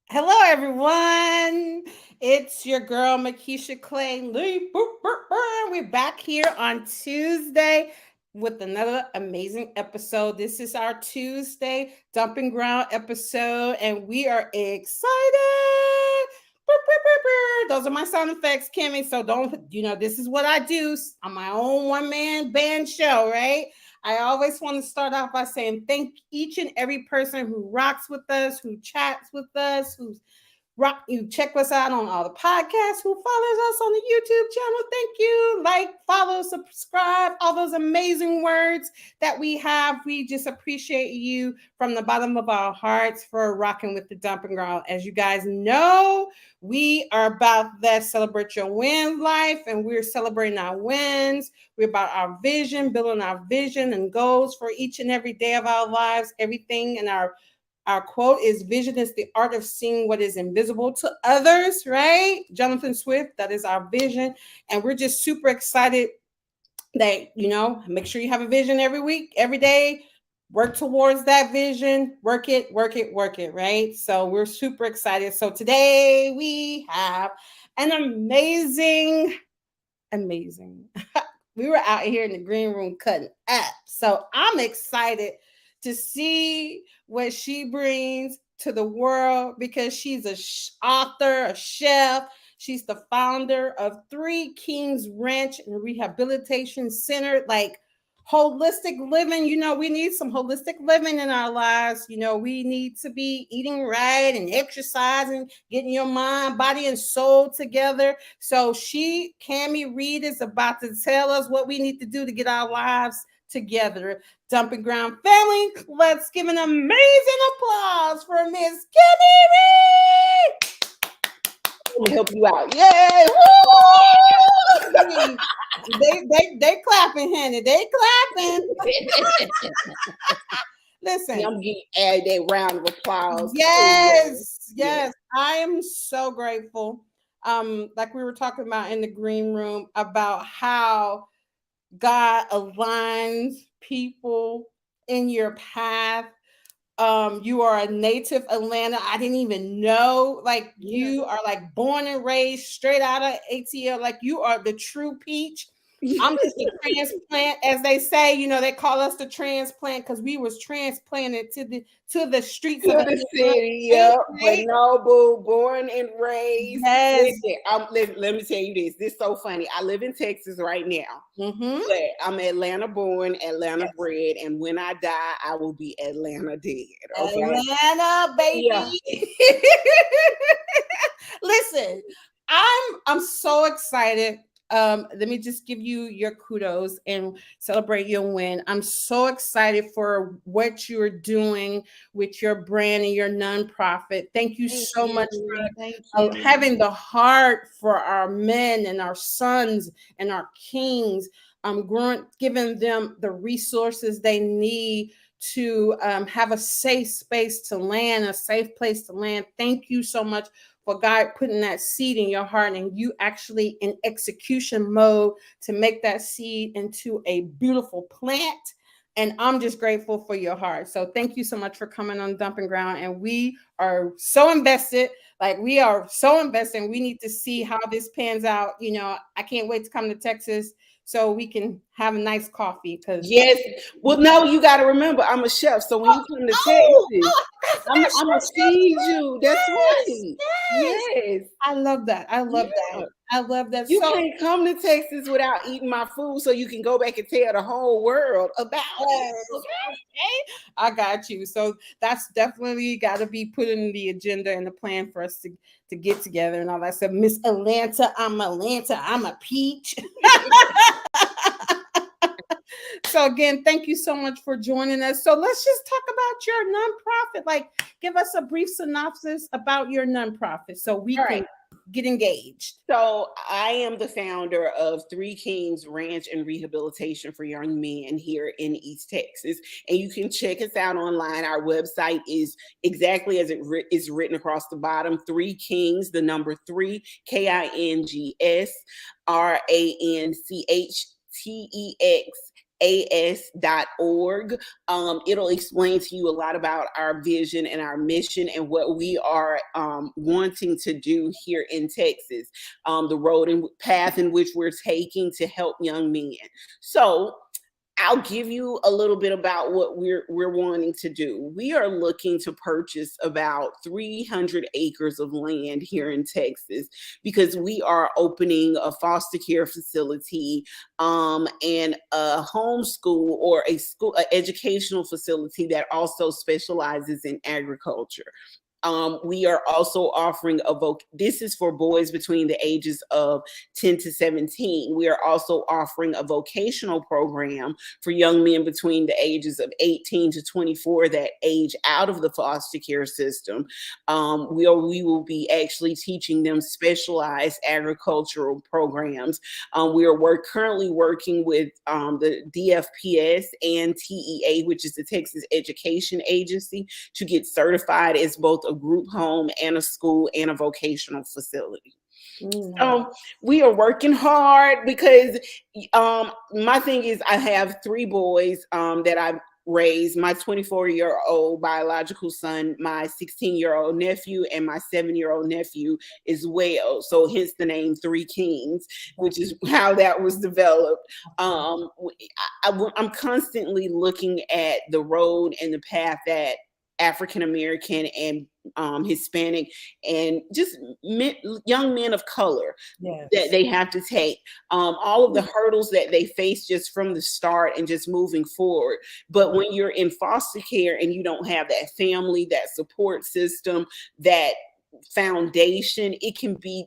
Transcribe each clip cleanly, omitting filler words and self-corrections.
Hello, everyone. It's your girl, Makisha Clay Lee. We're back here on Tuesday with another amazing episode. This is our Tuesday Dumping Ground episode, and we are excited. Those are my sound effects, Kimmy. So this is what I do on my own one-man band show, right? I always want to start off by saying thank each and every person who rocks with us, who chats with us, you check us out on all the podcasts, who follows us on the YouTube channel. Thank you. Like, follow, subscribe, all those amazing words that we have. We just appreciate you from the bottom of our hearts for rocking with the Dumping Ground. As you guys know, we are about that celebrate your win life, and we're celebrating our wins. We're about our vision, building our vision and goals for each and every day of our lives, everything in our quote is vision is the art of seeing what is invisible to others, right? Jonathan Swift, that is our vision. And we're just super excited that, make sure you have a vision every week, every day. Work towards that vision, work it, right? So we're super excited. So today we have an amazing, we were out here in the green room cutting up. So I'm excited to see what she brings to the world because she's an author, a chef. She's the founder of 3 Kings Ranch Rehabilitation Center, like holistic living. We need some holistic living in our lives. We need to be eating right and exercising, getting your mind, body, and soul together. So Cammie Reed is about to tell us what we need to do to get our lives together. Dumping Ground family, let's give an amazing applause for Miss Cammie Reed. Let me help you out. Yay! They clapping, honey. They clapping. Listen, I'm getting that round of applause. Yes. I am so grateful. Like we were talking about in the green room about how God aligns people in your path. You are a native Atlanta. I didn't even know. Like you are like born and raised straight out of ATL. Like you are the true peach. I'm just a transplant, as they say. They call us the transplant because we was transplanted to the streets of the city. Yep, but no, boo, born and raised. Yes. Let me tell you this. This is so funny. I live in Texas right now, but I'm Atlanta born, Atlanta bred, and when I die, I will be Atlanta dead. Okay? Atlanta, baby. Yeah. Listen, I'm so excited. Let me just give you your kudos and celebrate your win. I'm so excited for what you're doing with your brand and your nonprofit. Thank you so much for having the heart for our men and our sons and our kings. Giving them the resources they need to have a safe space to land, a safe place to land. Thank you so much for God putting that seed in your heart and you actually in execution mode to make that seed into a beautiful plant. And I'm just grateful for your heart. So thank you so much for coming on Dumping Ground. And we are so invested. We are so invested. We need to see how this pans out. I can't wait to come to Texas so we can have a nice coffee. Yes. Well, no, you got to remember, I'm a chef. So when you come to Texas, I'm going to feed you. That's right. Yes. I love that. I love that. You So can't come to Texas without eating my food so you can go back and tell the whole world about it. okay, I got you. So that's definitely got to be put in the agenda and the plan for us to get together and all that stuff. Miss Atlanta, I'm a peach. So again, thank you so much for joining us. So let's just talk about your nonprofit. Like, give us a brief synopsis about your nonprofit so we can get engaged. So I am the founder of Three Kings Ranch and Rehabilitation for Young Men here in East Texas. And you can check us out online. Our website is exactly as it is written across the bottom. Three Kings, the number 3, KINGSRANCHTEXAS.org. It'll explain to you a lot about our vision and our mission and what we are wanting to do here in Texas, the road and path in which we're taking to help young men. So I'll give you a little bit about what we're wanting to do. We are looking to purchase about 300 acres of land here in Texas because we are opening a foster care facility and a homeschool or a school, an educational facility that also specializes in agriculture. We are also offering this is for boys between the ages of 10 to 17. We are also offering a vocational program for young men between the ages of 18 to 24 that age out of the foster care system. We will be actually teaching them specialized agricultural programs. We are currently working with the DFPS and TEA, which is the Texas Education Agency, to get certified as both a group home and a school and a vocational facility. So we are working hard because my thing is I have 3 boys that I've raised, my 24-year-old biological son, my 16-year-old nephew, and my 7-year-old nephew as well. So hence the name Three Kings, which is how that was developed. I'm constantly looking at the road and the path that African American and Hispanic and just young men of color that they have to take, all of the hurdles that they face just from the start and just moving forward. But when you're in foster care and you don't have that family, that support system, that foundation, it can be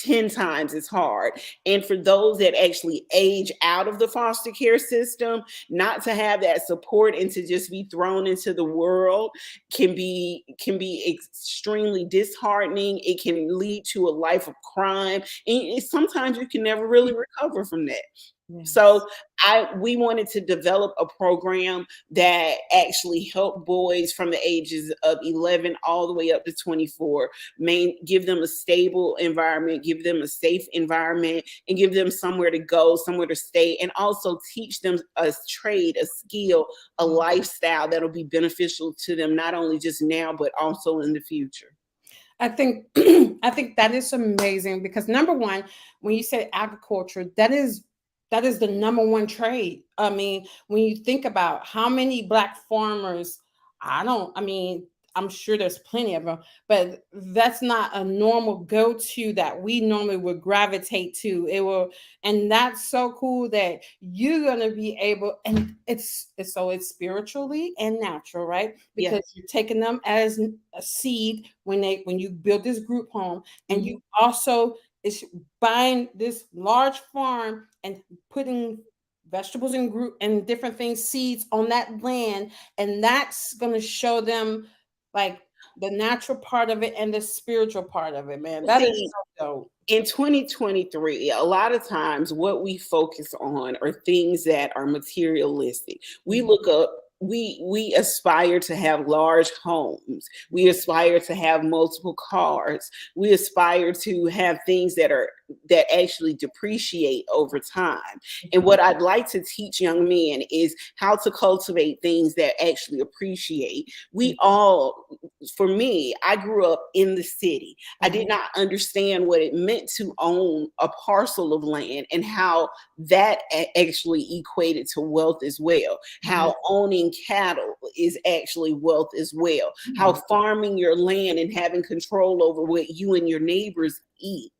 10 times as hard. And for those that actually age out of the foster care system, not to have that support and to just be thrown into the world can be extremely disheartening. It can lead to a life of crime. And sometimes you can never really recover from that. Yes. So we wanted to develop a program that actually helped boys from the ages of 11 all the way up to 24, give them a stable environment, give them a safe environment, and give them somewhere to go, somewhere to stay, and also teach them a trade, a skill, a lifestyle that'll be beneficial to them, not only just now, but also in the future. I think that is amazing because number one, when you say agriculture, that is the number one trade. I mean, when you think about how many Black farmers, I'm sure there's plenty of them, but that's not a normal go-to that we normally would gravitate to. And that's so cool that you're gonna be able, and it's spiritually and natural, right? Because you're taking them as a seed when you build this group home, and you also is buying this large farm and putting vegetables and different things, seeds on that land, and that's going to show them like the natural part of it and the spiritual part of it, man. That is so dope. In 2023, a lot of times what we focus on are things that are materialistic. We look up, we aspire to have large homes. We aspire to have multiple cars. We aspire to have things that actually depreciate over time. And what I'd like to teach young men is how to cultivate things that actually appreciate. For me, I grew up in the city. I did not understand what it meant to own a parcel of land and how that actually equated to wealth as well. How owning cattle is actually wealth as well. How farming your land and having control over what you and your neighbors eat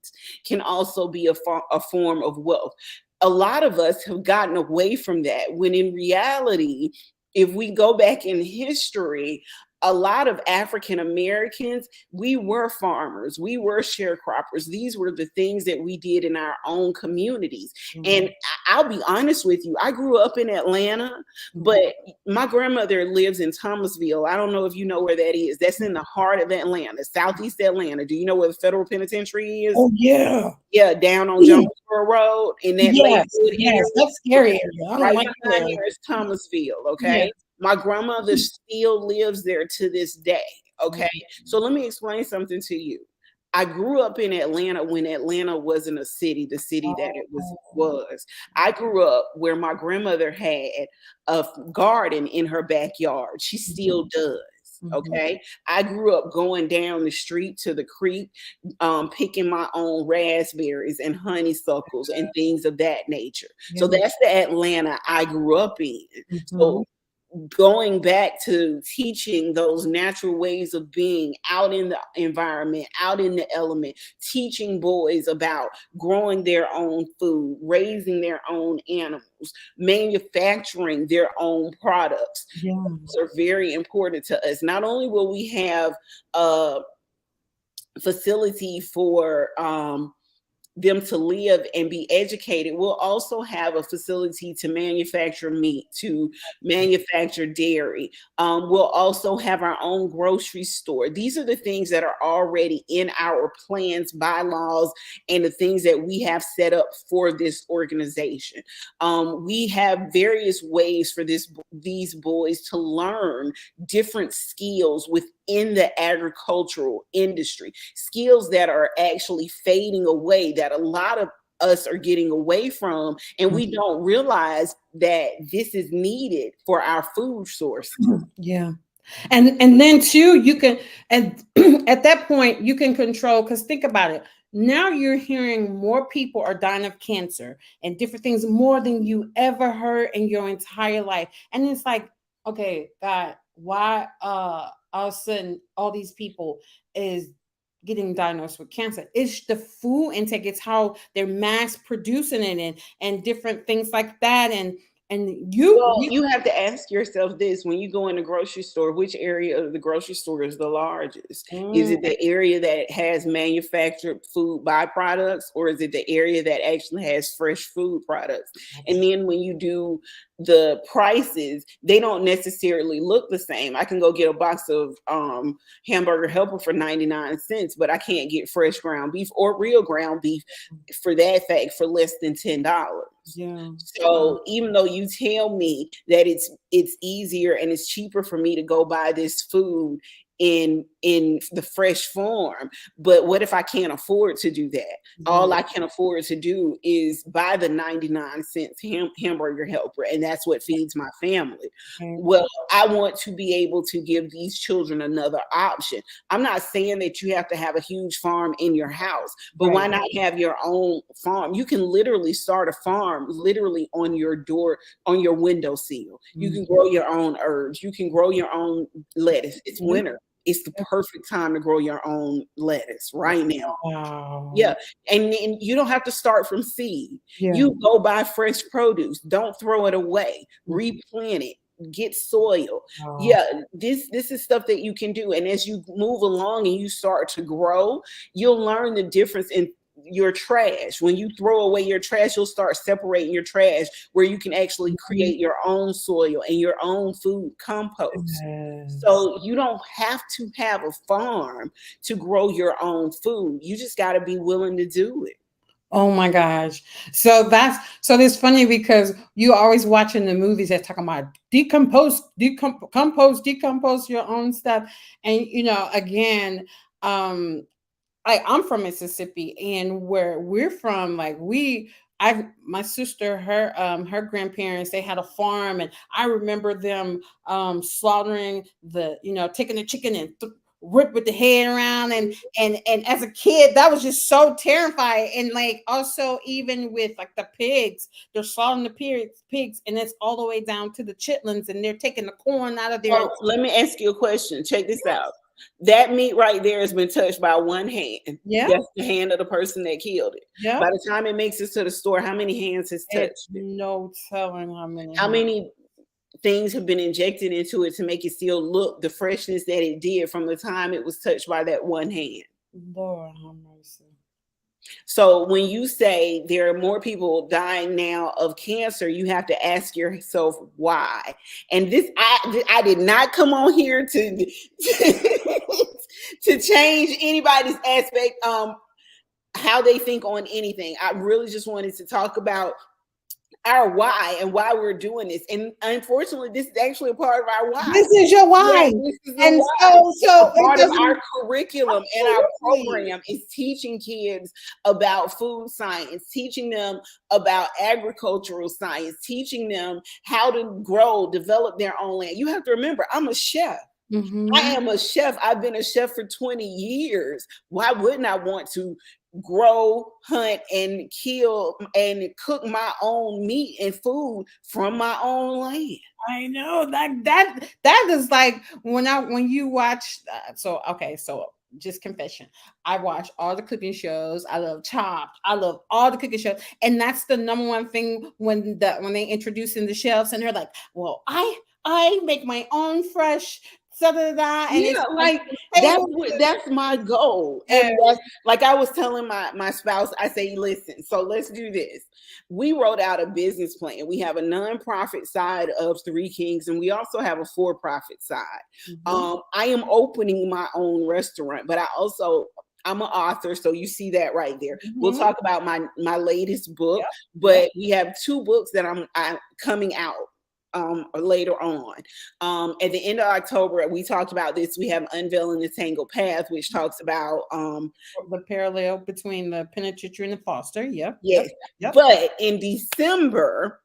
can also be a form of wealth. A lot of us have gotten away from that, when in reality, if we go back in history, a lot of African Americans, we were farmers, we were sharecroppers. These were the things that we did in our own communities. And I'll be honest with you, I grew up in Atlanta, but my grandmother lives in Thomasville. I don't know if you know where that is. That's in the heart of Atlanta, Southeast Atlanta. Do you know where the federal penitentiary is? Oh, yeah. Yeah, down on Jonesboro Road in that Lakewood area. That's scary area. I don't Right like behind that. there is Thomasville, Yeah. okay? My grandmother still lives there to this day, okay? So let me explain something to you. I grew up in Atlanta when Atlanta wasn't a city, the city that it was. I grew up where my grandmother had a garden in her backyard. She still does. Okay. I grew up going down the street to the creek, picking my own raspberries and honeysuckles and things of that nature. So that's the Atlanta I grew up in. So going back to teaching those natural ways of being out in the environment, out in the element, teaching boys about growing their own food, raising their own animals, manufacturing their own products. Those are very important to us. Not only will we have a facility for them to live and be educated, we'll also have a facility to manufacture meat, to manufacture dairy. We'll also have our own grocery store. These are the things that are already in our plans, bylaws, and the things that we have set up for this organization. We have various ways for these boys to learn different skills within the agricultural industry, skills that are actually fading away, that a lot of us are getting away from, and we don't realize that this is needed for our food source. Yeah. And then too, you can, and at that point you can control, because think about it. Now you're hearing more people are dying of cancer and different things more than you ever heard in your entire life. And it's like, okay, God, why all of a sudden all these people is getting diagnosed with cancer? It's the food intake, it's how they're mass producing it, and different things like that. And You have to ask yourself this: when you go in the grocery store, which area of the grocery store is the largest? Is it the area that has manufactured food byproducts, or is it the area that actually has fresh food products? And then when you do the prices, they don't necessarily look the same. I can go get a box of hamburger helper for 99 cents, but I can't get fresh ground beef or real ground beef for that fact for less than $10. So even though you tell me that it's easier and it's cheaper for me to go buy this food in the fresh form, but what if I can't afford to do that? All I can afford to do is buy the 99 cents hamburger helper, and that's what feeds my family. Well, I want to be able to give these children another option. I'm not saying that you have to have a huge farm in your house, but why not have your own farm? You can literally start a farm literally on your door, on your windowsill. You can grow your own herbs. You can grow your own lettuce. It's winter. It's the perfect time to grow your own lettuce right now. Wow. Yeah. And you don't have to start from seed. You go buy fresh produce. Don't throw it away. Replant it. Get soil. Yeah, this is stuff that you can do. And as you move along and you start to grow, you'll learn the difference in your trash. When you throw away your trash, you'll start separating your trash, where you can actually create your own soil and your own food compost. So you don't have to have a farm to grow your own food. You just got to be willing to do it. Oh my gosh. So it's funny because you always watching the movies that talking about decompose your own stuff. And again, I'm from Mississippi, and where we're from, like my sister, her grandparents, they had a farm, and I remember them slaughtering taking the chicken and whip with the head around, and as a kid that was just so terrifying. And like also even with like the pigs, they're slaughtering the pigs, and it's all the way down to the chitlins, and they're taking the corn out of there. Oh, let me ask you a question. Check this out. That meat right there has been touched by one hand. Yeah. That's the hand of the person that killed it. Yeah. By the time it makes it to the store, how many hands has touched it? No telling how many. How many things have been injected into it to make it still look the freshness that it did from the time it was touched by that one hand? Lord have mercy. So when you say there are more people dying now of cancer, you have to ask yourself why. And this, I did not come on here to to change anybody's aspect how they think on anything. I really just wanted to talk about our why and why we're doing this. And unfortunately, this is actually a part of our why. This is your why. Yeah, this is and why. so part of our curriculum and our program is teaching kids about food science, teaching them about agricultural science, teaching them how to grow, develop their own land. You have to remember, I'm a chef. Mm-hmm. I am a chef. I've been a chef for 20 years. Why wouldn't I want to grow, hunt, and kill and cook my own meat and food from my own land? I know that is like when you watch. So just confession, I watch all the cooking shows. I love Chopped. I love all the cooking shows, and that's the number one thing when they introduce in the chefs, and they're like, "Well, I make my own fresh." And yeah, it's like that's my goal. And like I was telling my spouse, I say, listen, so let's do this. We wrote out a business plan. We have a nonprofit side of Three Kings, and we also have a for-profit side. Mm-hmm. I am opening my own restaurant, but I'm an author, so you see that right there. Mm-hmm. We'll talk about my latest book, but we have 2 books that I'm coming out later on. At the end of October, we talked about this. We have Unveiling the Tangled Path, which talks about the parallel between the penitentiary and the foster. Yep. But in December,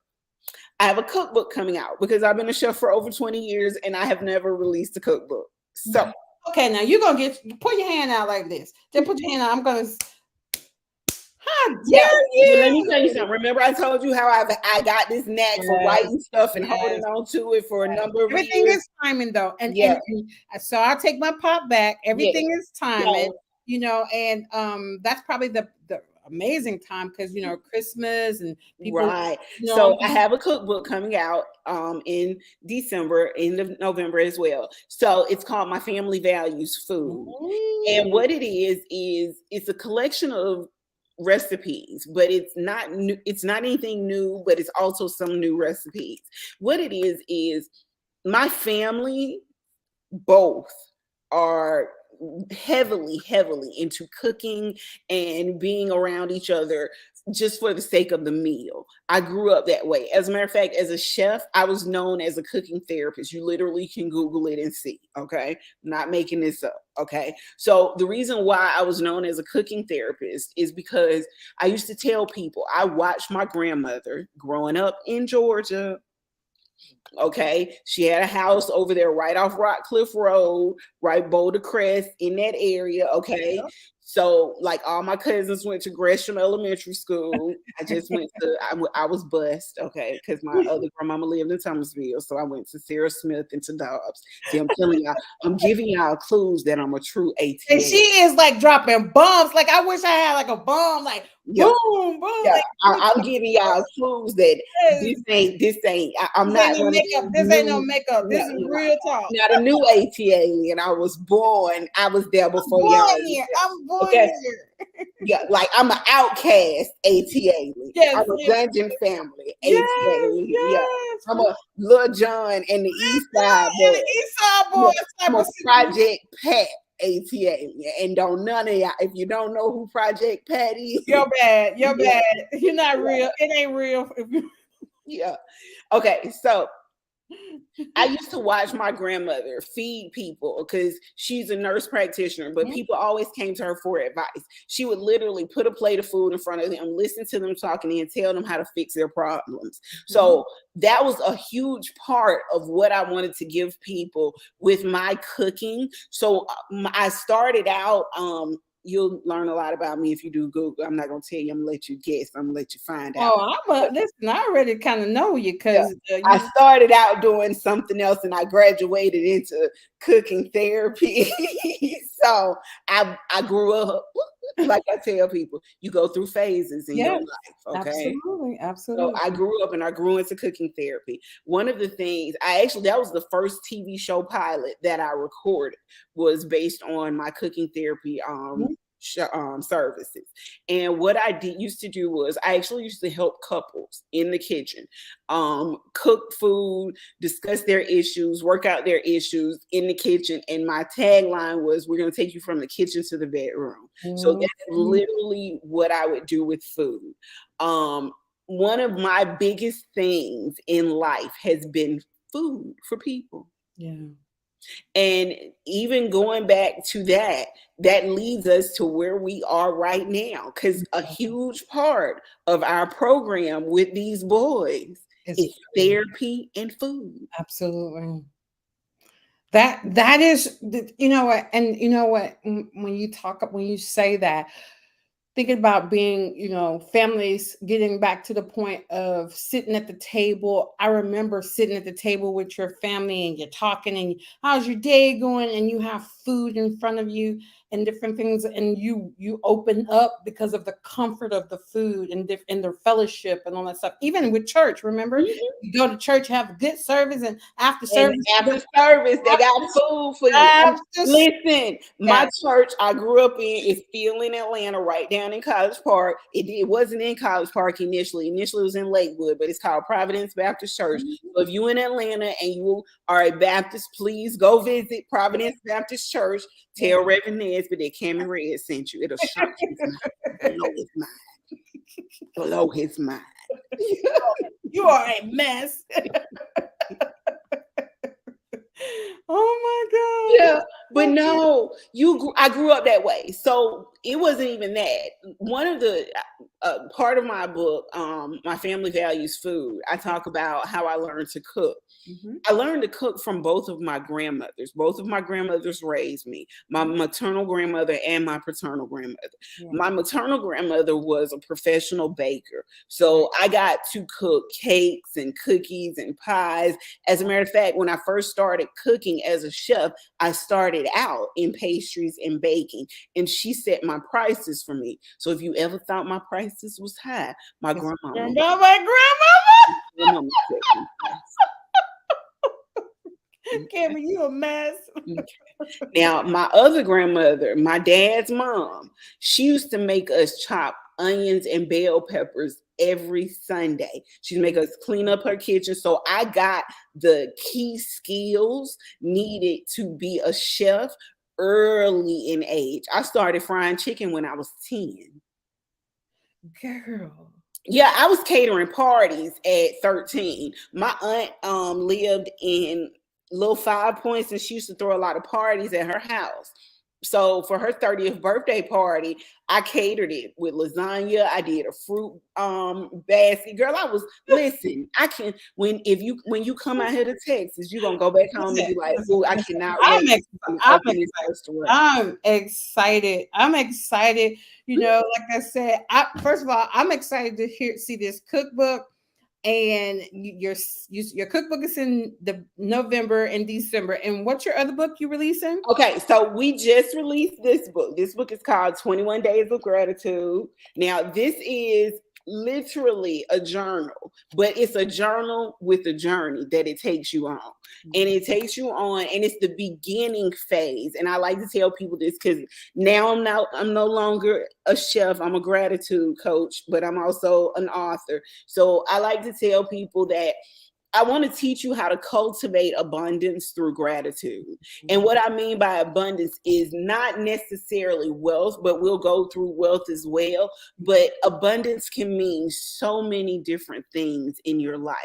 I have a cookbook coming out because I've been a chef for over 20 years and I have never released a cookbook. So okay, now you're gonna put your hand out like this. Just put your hand out. I'm gonna. How dare you? Let me tell you something. Remember, I told you how I got this knack for writing stuff and holding on to it for a number of years. Everything is timing, though, and so I'll take my pop back. Everything is timing, and that's probably the amazing time because Christmas and people. Right. So I have a cookbook coming out in December, end of November as well. So it's called My Family Values Food, and what it is it's a collection of recipes, but it's not new, it's not anything new, but it's also some new recipes. What it is my family both are heavily into cooking and being around each other just for the sake of the meal. I grew up that way. As a matter of fact, as a chef, I was known as a cooking therapist. You literally can Google it and see, okay? I'm not making this up, okay? So the reason why I was known as a cooking therapist is because I used to tell people, I watched my grandmother growing up in Georgia. Okay, she had a house over there right off Rockcliffe Road, right Boulder Crest in that area. Okay, so like all my cousins went to Gresham Elementary School. I just went to I was bused, okay, because my other grandmama lived in Thomasville, so I went to Sarah Smith and to Dobbs. See, I'm telling y'all, I'm giving y'all clues that I'm a true ATA. And she is like dropping bombs. Like I wish I had like a bomb, like boom, boom. Yeah. Like, I'm giving y'all clues that this ain't. I'm not no makeup. This ain't no makeup. This is real talk. Not a new ATA, and I was born. I was there before y'all. I'm born here. Yeah, like I'm an outcast ATA. Yes, I'm a Dungeon family ATA. Yes. I'm a Lil John and the East Side boy. And the East Side boy. I'm a Project Pat ATA, and don't none of y'all. If you don't know who Project Pat is, you're bad. You're bad. You're not real. It ain't real. Yeah. Okay. So I used to watch my grandmother feed people because she's a nurse practitioner, but people always came to her for advice. She would literally put a plate of food in front of them, listen to them talking, and tell them how to fix their problems. So that was a huge part of what I wanted to give people with my cooking. So I started out, you'll learn a lot about me if you do Google. I'm not going to tell you. I'm going to let you guess. I'm going to let you find out. Oh, listen, I already kind of know you because I started out doing something else and I graduated into cooking therapy. So I grew up, like I tell people, you go through phases in your life. Okay. Absolutely. So I grew up and I grew into cooking therapy. One of the things that was the first TV show pilot that I recorded was based on my cooking therapy services. And what I used to do was I actually used to help couples in the kitchen cook food, discuss their issues, work out their issues in the kitchen. And my tagline was, we're going to take you from the kitchen to the bedroom. So that's literally what I would do with food. One of my biggest things in life has been food for people. Yeah. And even going back to that leads us to where we are right now. Because a huge part of our program with these boys is therapy and food. Absolutely. That is, you know what, and you know what, when you say that, thinking about being, families getting back to the point of sitting at the table. I remember sitting at the table with your family and you're talking and how's your day going? And you have food in front of you and different things. And you open up because of the comfort of the food and the fellowship and all that stuff. Even with church, remember, you go to church, have a good service, and after service, they got food for you. Listen, my church I grew up in is still in Atlanta, right down in College Park. It wasn't in College Park initially. Initially, it was in Lakewood, but it's called Providence Baptist Church. So if you're in Atlanta and you are a Baptist, please go visit Providence Baptist Church. Tell Reverend Nesbitt that Cameron Red sent you. It'll shock his mind. Blow his mind. Blow his mind. You are a mess. Oh my God. Yeah, but no, I grew up that way. So it wasn't even that. One of the part of my book, My Family Values Food, I talk about how I learned to cook. I learned to cook from both of my grandmothers. Both of my grandmothers raised me, my maternal grandmother and my paternal grandmother. My maternal grandmother was a professional baker. So I got to cook cakes and cookies and pies. As a matter of fact, when I first started cooking as a chef, I started out in pastries and baking, and she set my prices for me. So if you ever thought my prices was high, my grandmama. Cameron, you a mess. Now, my other grandmother, my dad's mom, she used to make us chop onions and bell peppers every Sunday. She'd make us clean up her kitchen. So I got the key skills needed to be a chef early in age. I started frying chicken when I was 10. Girl. Yeah, I was catering parties at 13. My aunt lived in Little 5 Points, and she used to throw a lot of parties at her house. So for her 30th birthday party, I catered it with lasagna. I did a fruit basket. Girl, I can when you come out here to Texas, you're gonna go back home and be like, oh, I cannot wait to open this restaurant. I'm excited. Like I said, first of all, I'm excited to see this cookbook. And your cookbook is in the November and December. And what's your other book you releasing? Okay, so we just released this book. This book is called 21 Days of Gratitude. Now, this is literally a journal, but it's a journal with a journey that it takes you on. And it takes you on, and it's the beginning phase. And I like to tell people this because now I'm no longer a chef. I'm a gratitude coach, but I'm also an author. So I like to tell people that I want to teach you how to cultivate abundance through gratitude. And what I mean by abundance is not necessarily wealth, but we'll go through wealth as well. But abundance can mean so many different things in your life.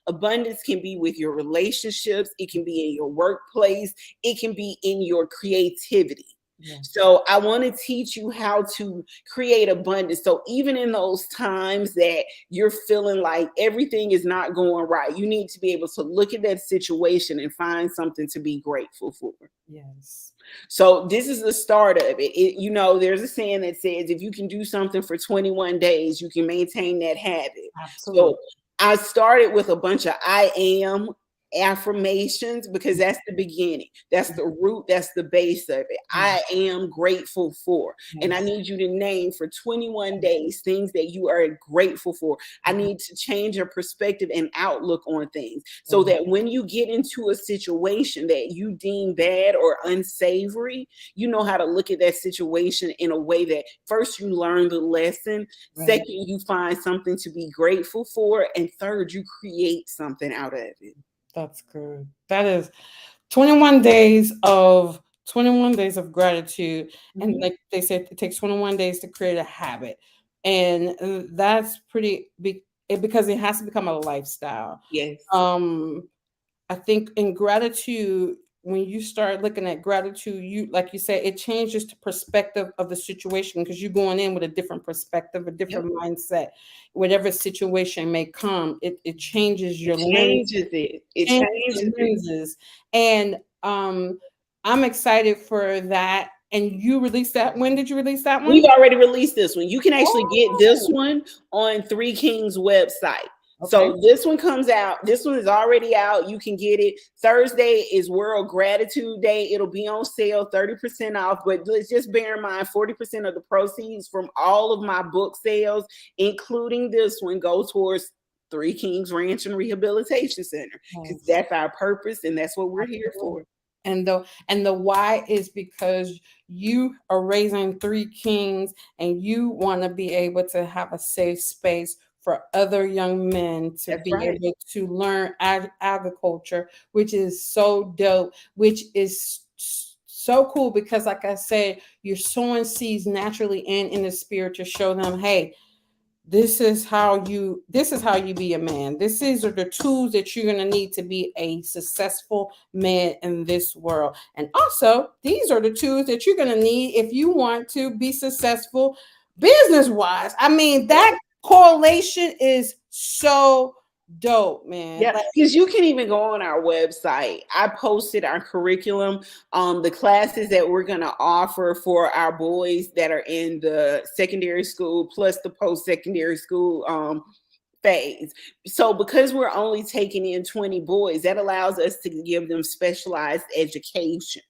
Abundance can be with your relationships, it can be in your workplace, it can be in your creativity. Yeah. So I want to teach you how to create abundance. So even in those times that you're feeling like everything is not going right, you need to be able to look at that situation and find something to be grateful for. Yes. So this is the start of it. You know, there's a saying that says if you can do something for 21 days, you can maintain that habit. Absolutely. So I started with a bunch of I am affirmations because that's the beginning. That's the root. That's the base of it. I am grateful for. And I need you to name for 21 days things that you are grateful for. I need to change your perspective and outlook on things so that when you get into a situation that you deem bad or unsavory, you know how to look at that situation in a way that first you learn the lesson, second you find something to be grateful for, and third you create something out of it. That's good. That is 21 days of 21 days of gratitude. And like they said, it takes 21 days to create a habit. And that's pretty big because it has to become a lifestyle. Yes. I think in gratitude, when you start looking at gratitude, you like you said, it changes the perspective of the situation because you're going in with a different perspective, a different mindset. Whatever situation may come, it changes your lens, Changes it. It changes changes your it. lenses. And I'm excited for that. And you released that. When did you release that one? We've already released this one. You can actually get this Oh, one on Three Kings website. okay. So this one comes out. This one is already out. You can get it. Thursday is World Gratitude Day. It'll be on sale, 30% off. But let's just bear in mind, 40% of the proceeds from all of my book sales, including this one, go towards Three Kings Ranch and Rehabilitation Center because Yes. that's our purpose and that's what we're here for. And the why is because you are raising three kings and you want to be able to have a safe space for other young men to That's be right. able to learn agriculture, which is so dope, which is so cool because like I said, you're sowing seeds naturally and in the spirit to show them, hey, this is how you be a man. These are the tools that you're going to need to be a successful man in this world. And also, these are the tools that you're going to need if you want to be successful business wise. I mean, that correlation is so dope, man. Yeah, Like, because you can even go on our website. I posted our curriculum, the classes that we're going to offer for our boys that are in the secondary school plus the post-secondary school phase. So because we're only taking in 20 boys, that allows us to give them specialized education.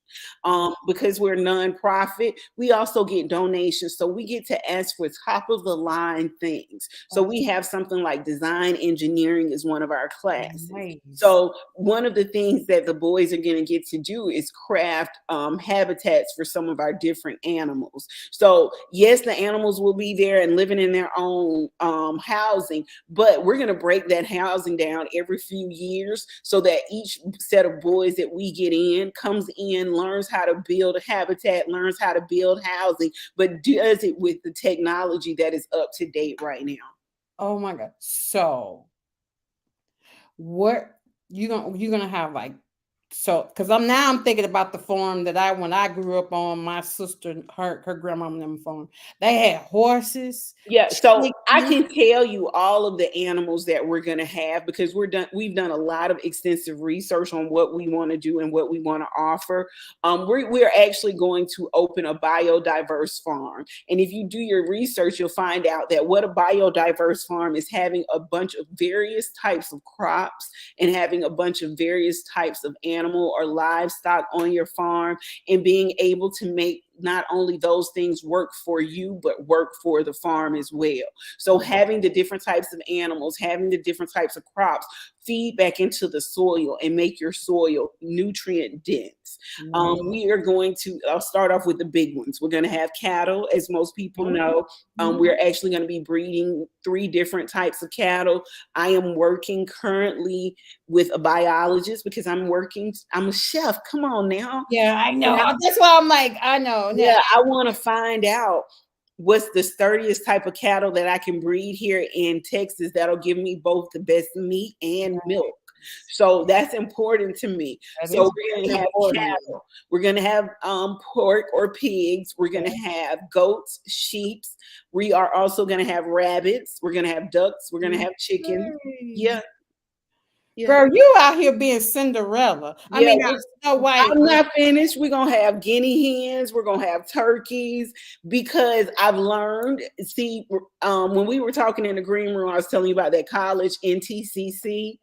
Because we're nonprofit, we also get donations. So we get to ask for top of the line things. So we have something like design engineering is one of our classes. nice. So one of the things that the boys are going to get to do is craft habitats for some of our different animals. So yes, the animals will be there and living in their own housing, but we're going to break that housing down every few years so that each set of boys that we get in comes in, learns how to build a habitat, learns how to build housing, but does it with the technology that is up to date right now. Oh my God. So what you gonna have like so because I'm thinking about the farm that when I grew up on, my sister, her grandma and them farm. They had horses, Yeah, so I chickens. can tell you all of the animals that we're going to have because we've done a lot of extensive research on what we want to do and what we want to offer. We're actually going to open a biodiverse farm. And if you do your research, you'll find out that what a biodiverse farm is having a bunch of various types of crops and having a bunch of various types of animal or livestock on your farm and being able to make not only those things work for you, but work for the farm as well. So having the different types of animals, having the different types of crops, feed back into the soil and make your soil nutrient dense. We are going to, I'll start off with the big ones. We're going to have cattle, as most people know. We're actually going to be breeding 3 different types of cattle. I am working currently with a biologist because I'm a chef. Come on now. Yeah, I know. That's why I'm like, I know. Yeah, I want to find out what's the sturdiest type of cattle that I can breed here in Texas that'll give me both the best meat and milk. So that's important to me. So we're going to have cattle. We're going to have pork or pigs. We're going to have goats, sheep. We are also going to have rabbits. We're going to have ducks. We're going to have chickens. Yeah. Yeah. Girl, you out here being Cinderella. Yeah, I mean, Snow White. I'm not finished. We're going to have guinea hens. We're going to have turkeys because I've learned, see, when we were talking in the green room, I was telling you about that college, NTCC,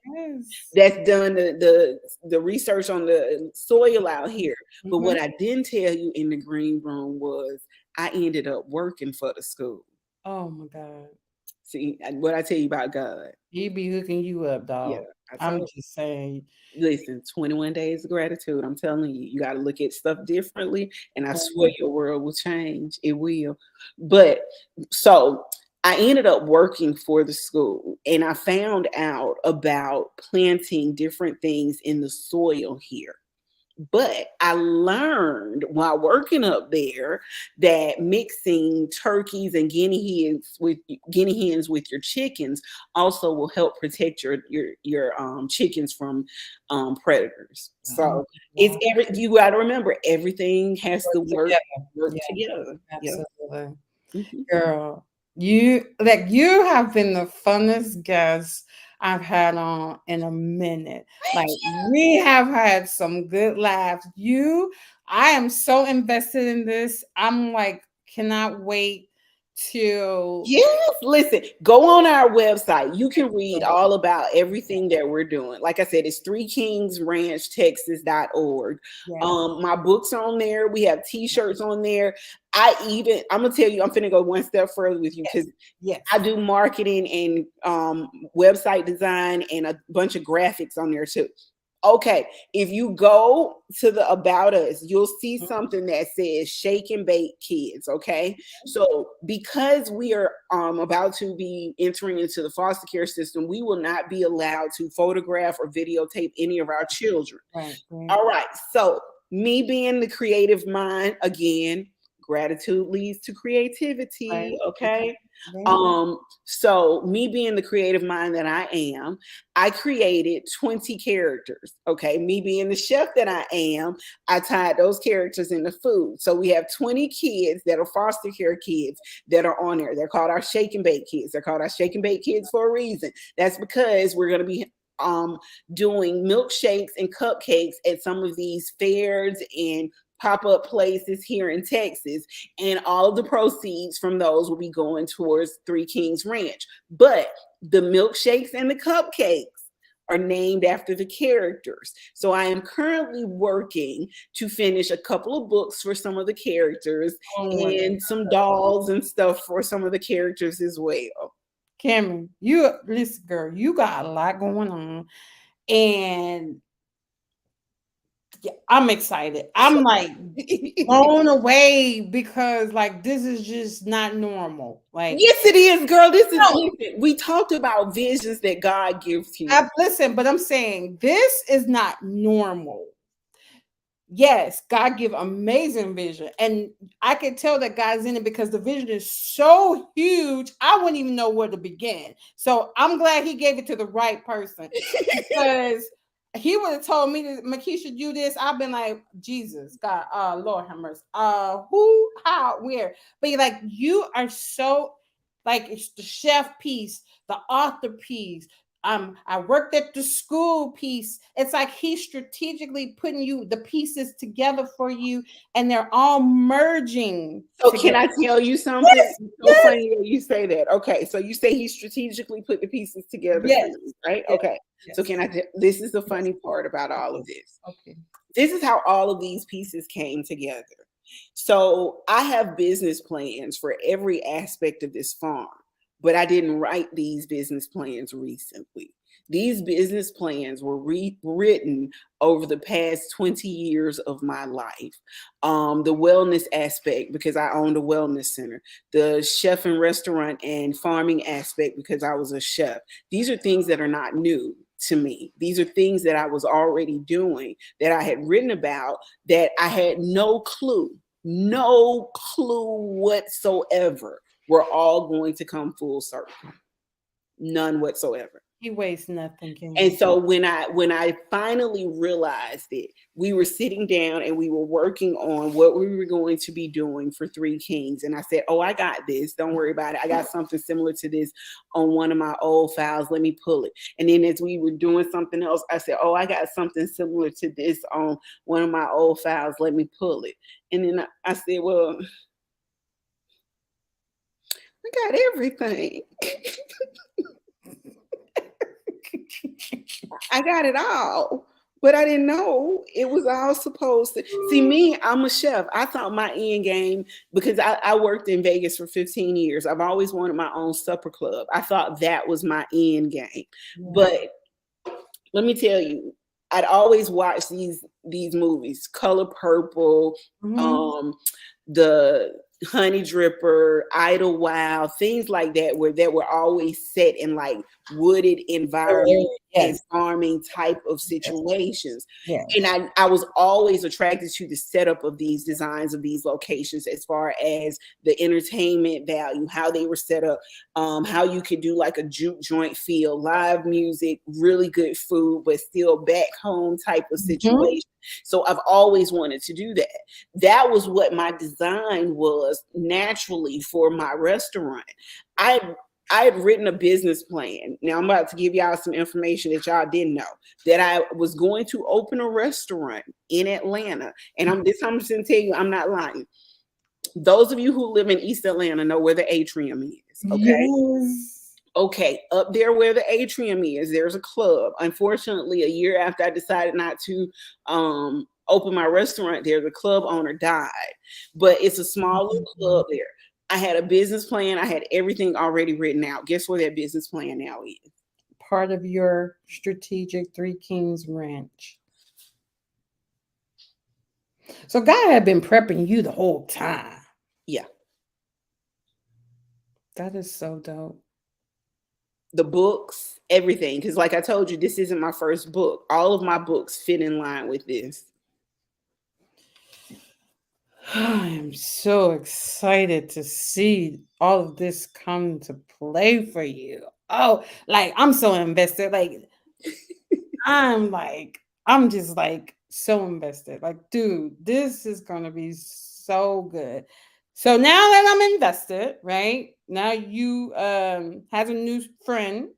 that's done the research on the soil out here. But what I didn't tell you in the green room was I ended up working for the school. Oh, my God. See, what I tell you about God. He be hooking you up, dog. Yeah, I'm just saying. Listen, 21 days of gratitude. I'm telling you, you got to look at stuff differently. And I swear your world will change. It will. But so I ended up working for the school and I found out about planting different things in the soil here. But I learned while working up there that mixing turkeys and guinea hens with your chickens also will help protect your chickens from predators. So you got to remember, everything has to work together. Absolutely. Girl, you have been the funnest guest I've had on in a minute. Like, we have had some good laughs. I am so invested in this. I'm like, cannot wait to. Yes, listen, go on our website. You can read all about everything that we're doing. Like I said, it's 3kingsranchtexas.org. My books are on there. We have t-shirts on there. I'm gonna tell you, I'm finna go one step further with you because I do marketing and website design and a bunch of graphics on there too. Okay, if you go to the About Us, you'll see something that says Shake and Bake Kids, okay? So because we are about to be entering into the foster care system, we will not be allowed to photograph or videotape any of our children. All right, so me being the creative mind, again, gratitude leads to creativity, okay? So me being the creative mind that I am, I created 20 characters, okay? Me being the chef that I am, I tied those characters into food. So we have 20 kids that are foster care kids that are on there. They're called our Shake and Bake kids. They're called our Shake and Bake kids for a reason. That's because we're going to be doing milkshakes and cupcakes at some of these fairs and pop-up places here in Texas, and all of the proceeds from those will be going towards 3 Kings Ranch. But the milkshakes and the cupcakes are named after the characters. So I am currently working to finish a couple of books for some of the characters and some dolls and stuff for some of the characters as well. Cameron, listen, girl, you got a lot going on, and I'm excited. I'm like blown away because like this is just not normal. Like, yes, it is, girl. Listen, we talked about visions that God gives you. Listen, but I'm saying this is not normal. Yes, God give amazing vision, and I can tell that God's in it because the vision is so huge. I wouldn't even know where to begin. So I'm glad He gave it to the right person because He would have told me that Makisha do this. I've been like, Jesus, God, Lord have mercy. Who, how, where? But you're like, you are so like it's the chef piece, the author piece. I worked at the school piece. It's like He's strategically putting the pieces together for you, and they're all merging. So together. Can I tell you something? Yes, so funny that you say that. Okay, so you say He strategically put the pieces together, for you, right? Yes. Okay. Yes. So this is the funny part about all of this. Okay. This is how all of these pieces came together. So I have business plans for every aspect of this farm, but I didn't write these business plans recently. These business plans were written over the past 20 years of my life. The wellness aspect, because I owned a wellness center, the chef and restaurant and farming aspect, because I was a chef. These are things that are not new to me. These are things that I was already doing, that I had written about, that I had no clue whatsoever were all going to come full circle. None whatsoever. He wastes nothing, And King. so when I finally realized it, we were sitting down and we were working on what we were going to be doing for Three Kings. And I said, "Oh, I got this. Don't worry about it. I got something similar to this on one of my old files. Let me pull it." And then as we were doing something else, I said, "Oh, I got something similar to this on one of my old files. Let me pull it." And then I said, "Well, I got everything." I got it all, but I didn't know it was all supposed to. See, me, I'm a chef. I thought my end game, because I worked in Vegas for 15 years. I've always wanted my own supper club. I thought that was my end game. But let me tell you, I'd always watch these movies, Color Purple, the Honey Dripper, Idlewild, things like that, that were always set in like wooded environment and farming type of situations. And I was always attracted to the setup of these designs of these locations, as far as the entertainment value, how they were set up, how you could do like a juke joint feel, live music, really good food, but still back home type of situation. So I've always wanted to do that. That was what my design was naturally for my restaurant. I had written a business plan. Now I'm about to give y'all some information that y'all didn't know, that I was going to open a restaurant in Atlanta. And I'm just going to tell you, I'm not lying. Those of you who live in East Atlanta know where the Atrium is. Okay. Yes. Okay, up there where the Atrium is, there's a club. Unfortunately, a year after I decided not to open my restaurant there, the club owner died. But it's a small little club there. I had a business plan. I had everything already written out. Guess where that business plan now is? Part of your strategic Three Kings Ranch. So God had been prepping you the whole time. Yeah. That is so dope. The books, everything. Because like I told you, this isn't my first book. All of my books fit in line with this. I am so excited to see all of this come to play for you. Oh, like I'm so invested. Like I'm just like so invested. Like, dude, this is gonna be so good. So now that I'm invested, right? Now you has a new friend.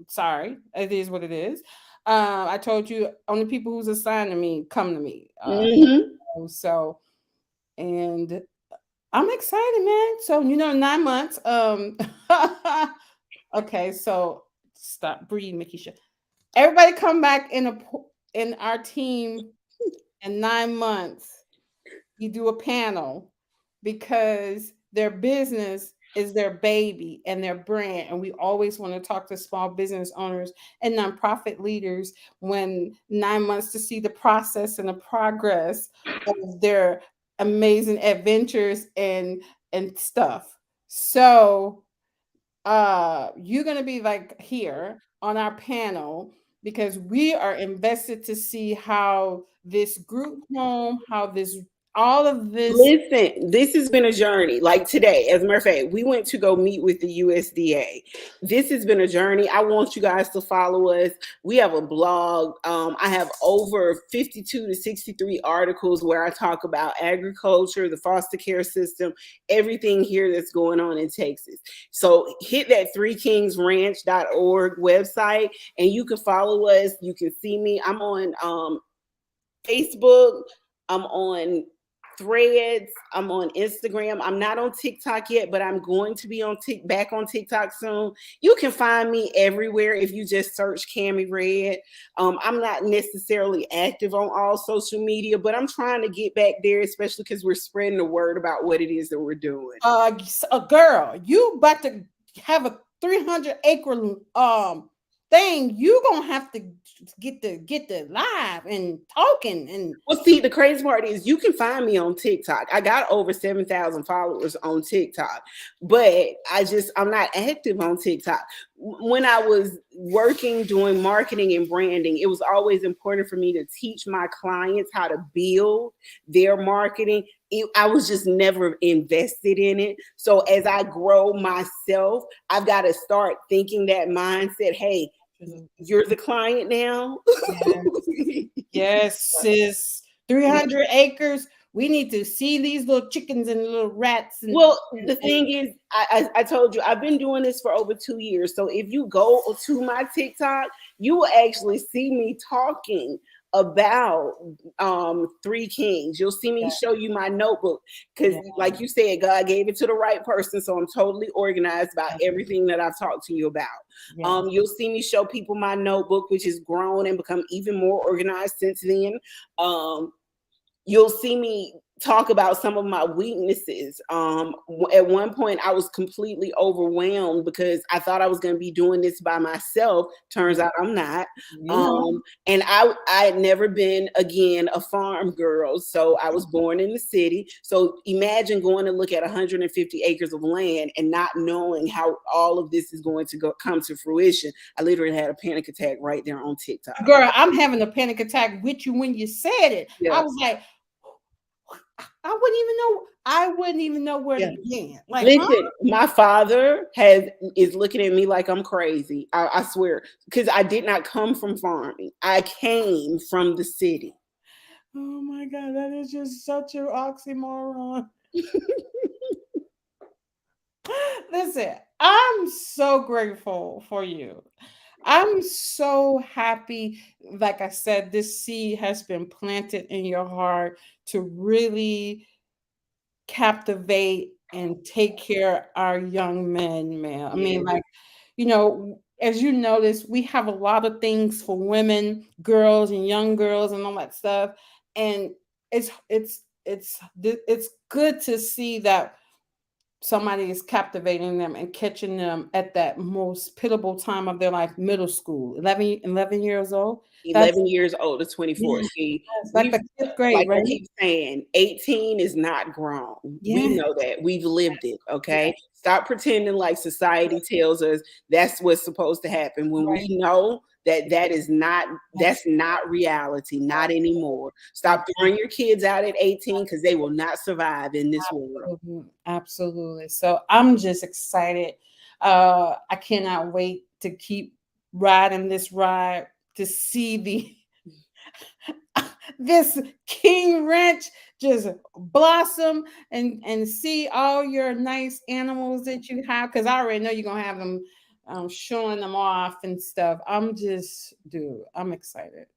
Sorry, it is what it is. I told you only people who's assigned to me come to me. So and I'm excited, man. So 9 months. Okay, so stop, breathe, Makisha. Everybody come back in our team in 9 months. You do a panel because their business is their baby and their brand. And we always want to talk to small business owners and nonprofit leaders when 9 months to see the process and the progress of their amazing adventures and stuff. So you're going to be like here on our panel because we are invested to see how this group home, how this all of this. Listen, this has been a journey. Like today, as a matter of fact, we went to go meet with the USDA. This has been a journey. I want you guys to follow us. We have a blog. I have over 52 to 63 articles where I talk about agriculture, the foster care system, everything here that's going on in Texas. So hit that threekingsranch.org website and you can follow us. You can see me. I'm on Facebook. I'm on Threads. I'm on Instagram. I'm not on TikTok yet, but I'm going to be back on TikTok soon. You can find me everywhere if you just search Cami Red. I'm not necessarily active on all social media, but I'm trying to get back there, especially because we're spreading the word about what it is that we're doing. Girl, you about to have a 300-acre thing. You gonna have to get the live and talking. And well, see, the crazy part is you can find me on TikTok. I got over 7,000 followers on TikTok, but I'm not active on TikTok. When I was working doing marketing and branding, it was always important for me to teach my clients how to build their marketing. I was just never invested in it. So as I grow myself, I've got to start thinking that mindset. Hey, you're the client now. Yes, sis. 300 acres. We need to see these little chickens and little rats. Well, the thing is, I told you, I've been doing this for over 2 years. So if you go to my TikTok, you will actually see me talking about Three Kings. You'll see me show you my notebook because, like you said, God gave it to the right person. So I'm totally organized about everything that I've talked to you about. You'll see me show people my notebook, which has grown and become even more organized since then. You'll see me talk about some of my weaknesses. At one point, I was completely overwhelmed because I thought I was going to be doing this by myself. Turns out I'm not. And I had never been, again, a farm girl. So I was born in the city. So imagine going to look at 150 acres of land and not knowing how all of this is going to come to fruition. I literally had a panic attack right there on TikTok. Girl, I'm having a panic attack with you when you said it. Yeah. I was like, I wouldn't even know where to begin. Like, listen, my father is looking at me like I'm crazy. I swear, because I did not come from farming. I came from the city. Oh my God, that is just such an oxymoron. Listen, I'm so grateful for you. I'm so happy. Like I said, this seed has been planted in your heart to really captivate and take care of our young men, man. I mean, like, as you notice, we have a lot of things for women, girls, and young girls, and all that stuff. And it's good to see that somebody is captivating them and catching them at that most pitiable time of their life, middle school, 11 years old. 11 years old to 24. Yeah, See, like the 5th grade, like right? I keep saying, 18 is not grown. We know that. We've lived it, okay? Stop pretending like society tells us that's what's supposed to happen when we know that's not reality, not anymore. Stop throwing your kids out at 18 because they will not survive in this world. Absolutely. So I'm just excited. I cannot wait to keep riding this ride to see this King Ranch just blossom and see all your nice animals that you have, because I already know you're gonna have them showing them off and stuff. I'm excited.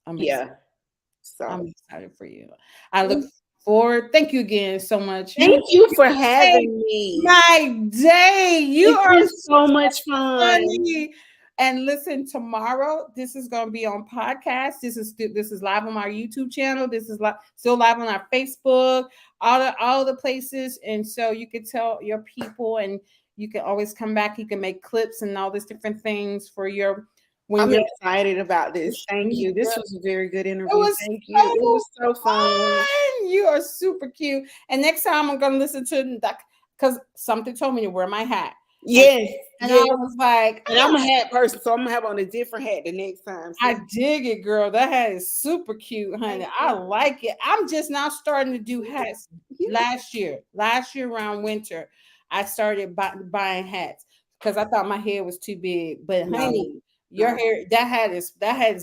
I'm excited for you. I look forward. Thank you again so much. Thank you for having me. My day. You are so much fun. Funny. And listen, tomorrow this is going to be on podcast. This is live on our YouTube channel. This is still live on our Facebook, all the places. And so you can tell your people, and you can always come back. You can make clips and all these different things for your. I'm excited about this. Thank you. This was a very good interview. Thank you. It was so fun. You are super cute. And next time I'm going to listen to that, because something told me to wear my hat. Yes. And I was like, and I'm a hat person, so I'm gonna have on a different hat the next time. So. I dig it, girl. That hat is super cute, honey. I like it. I'm just now starting to do hats. Last year around winter, I started buying hats because I thought my hair was too big. But honey, your hair, that hat is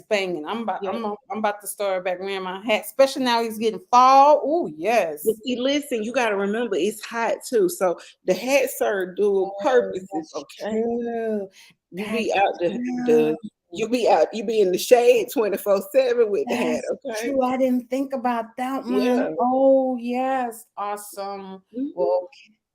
banging. I'm about to start back wearing my hat, especially now it's getting fall. Oh yes. But see, listen, you got to remember it's hot too, so the hat serve dual purposes. Okay, True. You be out the You be in the shade 24/7 with the hat, That's okay? true. I didn't think about that one. Yeah. Oh, yes. Awesome. Mhm. Well,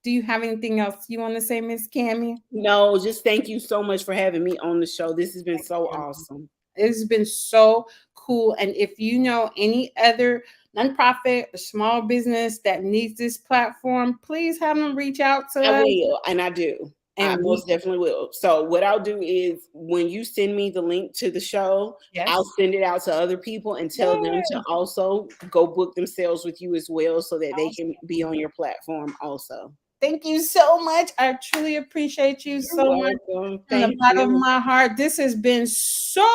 do you have anything else you want to say, Miss Cammy? No, just thank you so much for having me on the show. This has been so awesome. It's been so cool. And if you know any other nonprofit or small business that needs this platform, please have them reach out to I us will, and I do. I and we most definitely will. So what I'll do is when you send me the link to the show, I'll yes. send it out to other people and tell them to Yes. also go book themselves with you as well so that they can be on your platform also. Thank you so much. I truly appreciate you You're so much welcome. from the Thank bottom of you. my heart. This has been so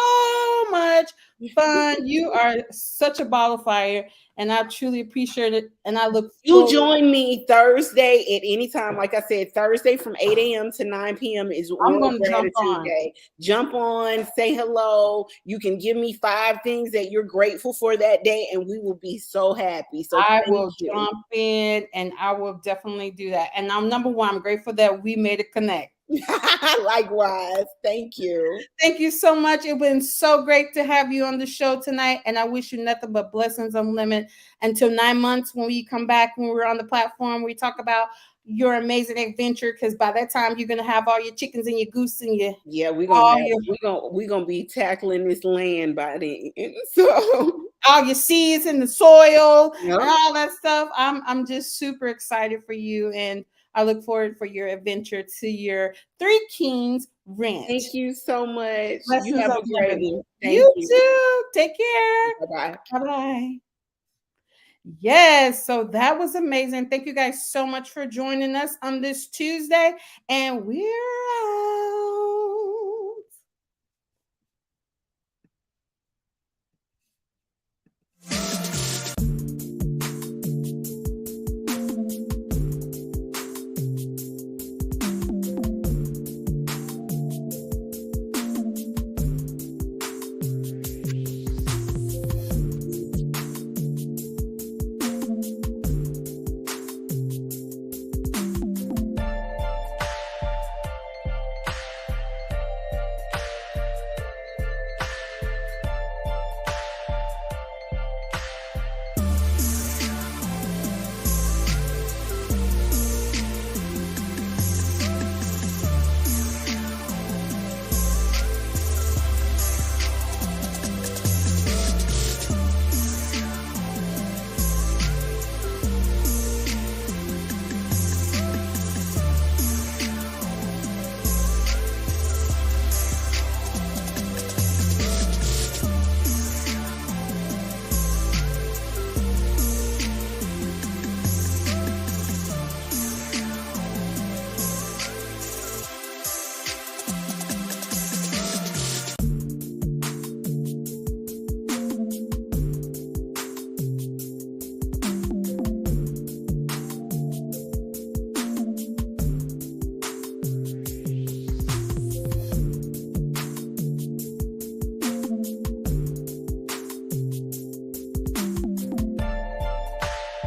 much fun. You are such a ball of fire, and I truly appreciate it. And I look You forward. join me Thursday at any time. Like I said, Thursday from 8 a.m. to 9 p.m. is I'm World going to jump Gratitude on. Day. Jump on, say hello. You can give me 5 things that you're grateful for that day, and we will be so happy. So I thank will you. jump in, and I will definitely do that. And I'm number one. I'm grateful that we made it connect. Likewise. Thank you. Thank you so much. It's been so great to have you on the show tonight. And I wish you nothing but blessings unlimited until 9 months when we come back, when we're on the platform, we talk about your amazing adventure. Because by that time, you're going to have all your chickens and your goose and your Yeah, all your we're gonna be tackling this land by then. So all your seeds in the soil yep. and all that stuff. I'm just super excited for you, and I look forward for your adventure to your Three Kings Ranch. Thank you so much. You Blessings have a great unlimited. one. Thank You you. too. Take care. Bye bye. Bye bye. Yes, so that was amazing. Thank you guys so much for joining us on this Tuesday, and we're out.